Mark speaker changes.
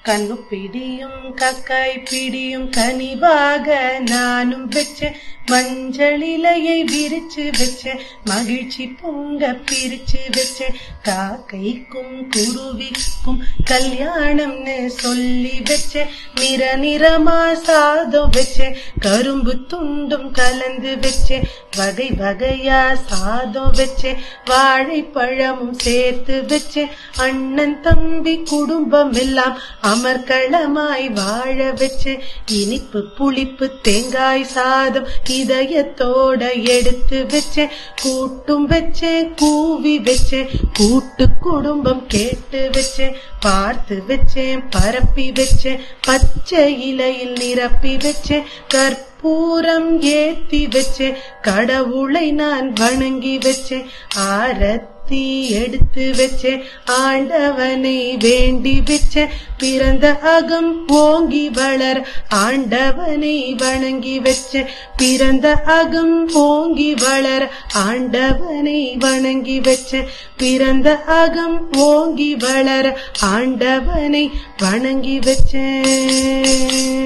Speaker 1: கண்ணு பிடியும் கக்காய் பிடியும் கனிவாக நானும் வச்சேன். மஞ்சள் இலையை விரிச்சு வச்சேன், மகிழ்ச்சி பொங்க பிரிச்சு வச்சேன். காக்கைக்கும் குருவிக்கும் கல்யாணம்னு சொல்லி வச்சேன். நிறமா சாதம் வச்சேன், கரும்பு துண்டும் கலந்து வச்சேன். வகை வகையா சாதம் வச்சேன், வாழைப்பழமும் சேர்த்து வச்சேன். அண்ணன் தம்பி குடும்பம் எல்லாம் அமர்க்களமாய் வாழ வச்சேன். இனிப்பு புளிப்பு தேங்காய் சாதம் இதயத்தோட எடுத்து வச்சேன். கூட்டும் வச்சேன், கூவி வச்சேன், கூட்டு குடும்பம் கேட்டு வச்சேன். பார்த்து வச்சேன், பரப்பி வச்சேன், பச்சை இலையில் நிரப்பி வச்சேன். கற்பூரம் ஏத்தி வச்சேன், கடவுளை நான் வணங்கி வச்சேன். ஆரத்தி எடுத்து வச்சேன், ஆண்டவனை வேண்டி வச்சேன். பிறந்த அகம் ஓங்கி வளர ஆண்டவனை வணங்கி வச்சேன். பிறந்த அகம் ஓங்கி வளர ஆண்டவனை வணங்கி வச்சேன். பிறந்த அகம் ஓங்கி வளர ஆண்டவனை வணங்கி வச்சேன்.